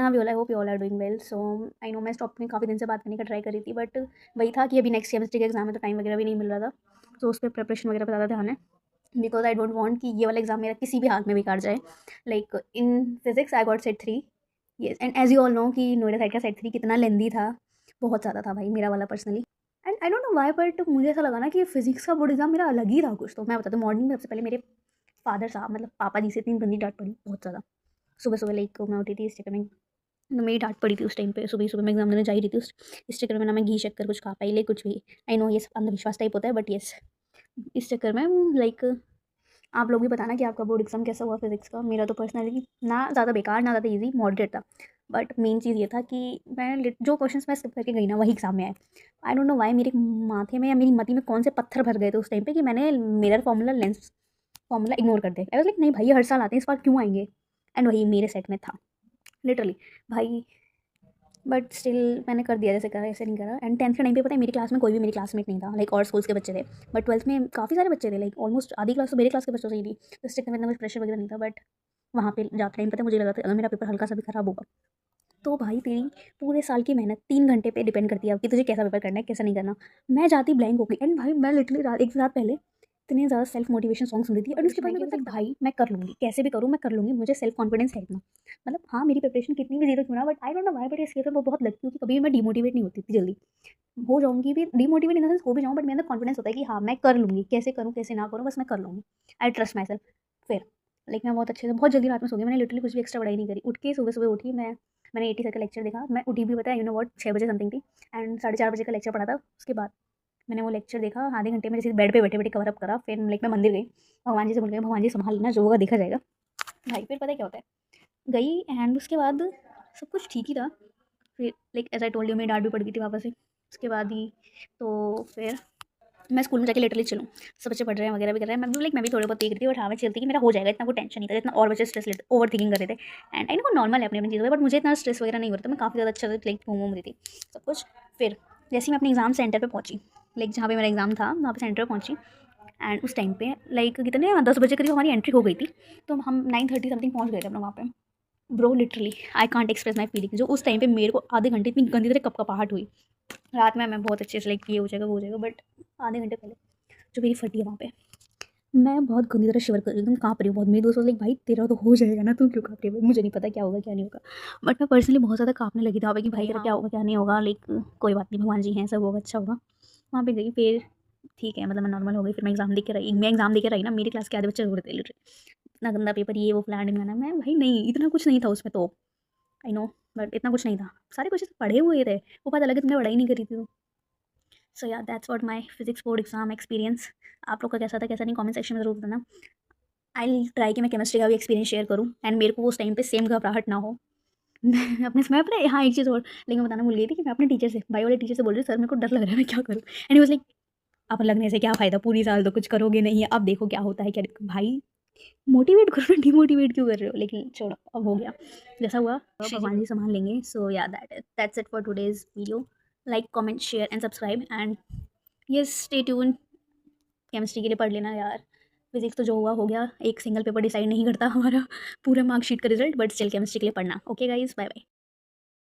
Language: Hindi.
हाँ, we all I hope you all are doing well. So I know मैं स्टॉप में काफ़ी दिन से बात करने का ट्राई कर रही थी, बट वही था कि अभी नेक्स्ट सेमेस्टर का एग्जाम है तो टाइम वगैरह भी नहीं मिल रहा था, तो उस पर प्रिपरेशन वगैरह पर ज़्यादा ध्यान है, बिकॉज आई डोंट वांट कि ये वाला एग्जाम मेरा किसी भी हाल में बेकार जाए। Like in physics I got set 3। Yes, and as you all know कि नोएडा साइड का सेट 3 कितना लेंदी था, बहुत ज़्यादा था भाई मेरा वाला personally. And I don't know why, but मुझे ऐसा लगा ना कि फिजिक्स का बोर्ड एग्जाम मेरा अलग ही था कुछ। तो मैं बताती हूँ, मॉर्निंग में सबसे पहले मेरे फादर साहब मतलब पापा जी से इतनी गंदी डांट पड़ी, बहुत ज़्यादा। सुबह सुबह लाइक मैं उठी थी, इस चक्कर में तो मेरी डाँट पड़ी थी उस टाइम पे। सुबह ही सुबह मैं एग्ज़ाम देने जा ही रही थी, उस इस चक्कर में ना मैं घी शक्कर कुछ खा पाई, लाइक कुछ भी। आई नो ये सब अंधविश्वास टाइप होता है, बट येस, इस चक्कर में लाइक आप लोग भी बताना कि आपका बोर्ड एग्ज़ाम कैसा हुआ फिज़िक्स का। मेरा तो पर्सनली ना ज़्यादा बेकार ना ज़्यादा ईज़ी, मॉडरेट था। बट मेन चीज़ ये था कि मैं लिट जो क्वेश्चंस मैं स्किप करके गई ना वही एग्ज़ाम में आए। आई डोंट नो व्हाई, मेरे माथे में या मेरी मति में कौन से पत्थर भर गए थे उस टाइम पे कि मैंने mirror formula, lens formula ignore कर दिया। आई वाज़ लाइक नहीं भाई, ये हर साल आते हैं, इस बार क्यों आएँगे? एंड वही मेरे सेट में था लिटरली भाई। बट स्टिल मैंने कर दिया, जैसे करा ऐसे नहीं करा। एंड 10th के टाइम पे पता है मेरी क्लास में कोई भी मेरी क्लासमेट नहीं था, लाइक और स्कूल्स के बच्चे थे। बट 12th में काफ़ी सारे बच्चे थे, लाइक ऑलमोस्ट आधी क्लास तो मेरे क्लास के बच्चों से ही थी, तो इस चक्कर में इतना कुछ प्रेशर वगैरह नहीं था। बट वहाँ पे जाते टाइम पता है मुझे लगा था अगर मेरा पेपर हल्का सा भी खराब होगा तो भाई तेरी पूरे साल की मेहनत 3 घंटे पे डिपेंड करती है अब कि तुझे कैसा पेपर करना है कैसा नहीं करना। मैं जाती ब्लैंक हो गई, एंड भाई मैं लिटरली रात एक रात पहले इतने ज़्यादा सेल्फ मोटिवेशन सॉन्ग सुन रही थी, और उसके बाद मैं बोलती भाई मैं कर लूँगी, कैसे भी करूँ मैं कर लूँगी, मुझे सेल्फ कॉन्फिडेंस है इतना। मतलब हाँ, मेरी प्रिपरेशन कितनी भी जीरो क्यों ना, but I don't know why, but इस केस में मैं बहुत लकी हूँ कि कभी भी मैं डिमोटिवेट नहीं होती इतनी जल्दी। हो जाऊँगी भी डिमोटिवेट इन द सेंस, हो भी जाऊँ, बट मेरे अंदर कॉन्फिडेंस होता है कि हाँ मैं कर लूँगी, कैसे करूँ कैसे ना करूँ बस मैं कर लूँगी। I trust my self. फिर लाइक मैं बहुत अच्छे से बहुत जल्दी रात में सो गई, मैंने लिटरली कुछ भी एक्स्ट्रा पढ़ाई नहीं करी। उठ के सुबह सुबह उठी मैंने 80 सर का लेक्चर देखा, मैं उठी भी पता है यू नो व्हाट 6 बजे समथिंग थी, एंड 4:30 बजे का लेक्चर पढ़ा था। उसके बाद मैंने वो लेक्चर देखा, आधे घंटे में जैसे बेड पे बैठे बैठे कवर अप करा। फिर लाइक मैं मंदिर गई, भगवान जी से बोल गई भगवान जी संभाल लेना, जो होगा देखा जाएगा। भाई फिर पता है क्या होता है, गई एंड उसके बाद सब कुछ ठीक ही था। फिर like as I told you मेरी डांट भी पड़ गई थी वापस से उसके बाद ही। तो फिर मैं स्कूल में जाके लिटरली चलूँ, सब बच्चे पढ़ रहे हैं वगैरह भी कर रहे हैं, मैं भी थोड़े बहुत देख रही थी, और हाँ मैं चलती कि मेरा हो जाएगा, इतना कोई टेंशन नहीं था जितना और बच्चे स्ट्रेस लेते ओवर थिंकिंग कर रहे थे। एंड आई नो नॉर्मल है अपनी अपनी चीज़ों पर, बट मुझे इतना स्ट्रेस वगैरह नहीं हो रहा था, मैं काफ़ी ज़्यादा अच्छा से लाइक घूम रही थी सब कुछ। फिर जैसे ही मैं अपने एग्जाम सेंटर पर पहुँची, लाइक जहाँ पे मेरा एग्जाम था वहाँ पे सेंटर पर पहुँची, एंड उस टाइम पे लाइक कितने 10 बजे करीब हमारी एंट्री हो गई थी, तो हम 9:30 समथिंग पहुँच गए थे अपना वहाँ पे। Bro literally I can't express my feeling, जो उस टाइम पे मेरे को आधे घंटे इतनी गंदी तरह कपकपाहट हुई। रात में मैं बहुत अच्छे से लाइक ये हो जाएगा वो हो जाएगा, बट आधे घंटे पहले जो मेरी फटी है वहाँ पे, मैं बहुत गंदी तरह शिवर कर रही हूँ, एकदम काँप रही हूँ बहुत। मेरे दोस्त लाइक भाई तेरा तो हो जाएगा ना, तू क्यों काँप रही है? मुझे नहीं पता क्या होगा क्या नहीं होगा, बट मैं पर्सनली बहुत ज़्यादा काँपने लगी थी वहाँ पे कि भाई तेरा क्या होगा क्या नहीं होगा। लाइक कोई बात नहीं, भगवान जी हैं, सब होगा अच्छा होगा। वहाँ पे गई, फिर ठीक है मतलब मैं नॉर्मल हो गई। फिर मैं एग्जाम दे के रही ना, मेरी क्लास के आधे बच्चे रो रहे थे लिटरली, इतना गंदा पेपर ये वो फ्लैट में। मैं भाई नहीं, इतना कुछ नहीं था उसमें तो, आई नो, बट इतना कुछ नहीं था, सारे क्वेश्चन पढ़े हुए थे, वो पता लगे तुमने पढ़ाई नहीं करी थी तो। सो या that's what my physics board exam experience. आप लोग का कैसा था कैसा नहीं, कमेंट सेक्शन में जरूर बताना। आई ट्राई कि मैं केमिस्ट्री का भी एक्सपीरियंस शेयर करूँ, एंड मेरे को उस टाइम पे सेम घबराहट ना हो। मैं अपने समय पता है हाँ एक चीज़ और, लेकिन मैं बताना भूल गई थी कि मैं अपने टीचर से, बायो वाले टीचर से बोल रही हूँ सर मेरे को डर लग रहा है मैं क्या करूँ, एंड ही वाज लाइक अब लगने से क्या फ़ायदा, पूरी साल तो कुछ करोगे नहीं, अब देखो क्या होता है क्या। भाई मोटिवेट करो ना, डिमोटिवेट क्यों कर रहे हो? लेकिन छोड़ो, अब हो गया जैसा हुआ, भगवान जी संभाल लेंगे। सो या that's it for today's video. Like comment share and subscribe, and yes stay tune. Chemistry के लिए पढ़ लेना यार, फिजिक्स तो जो हुआ हो गया, एक सिंगल पेपर डिसाइड नहीं करता हमारा पूरे मार्कशीट का रिजल्ट, बट स्टिल केमिस्ट्री के लिए पढ़ना। Okay guys, bye bye.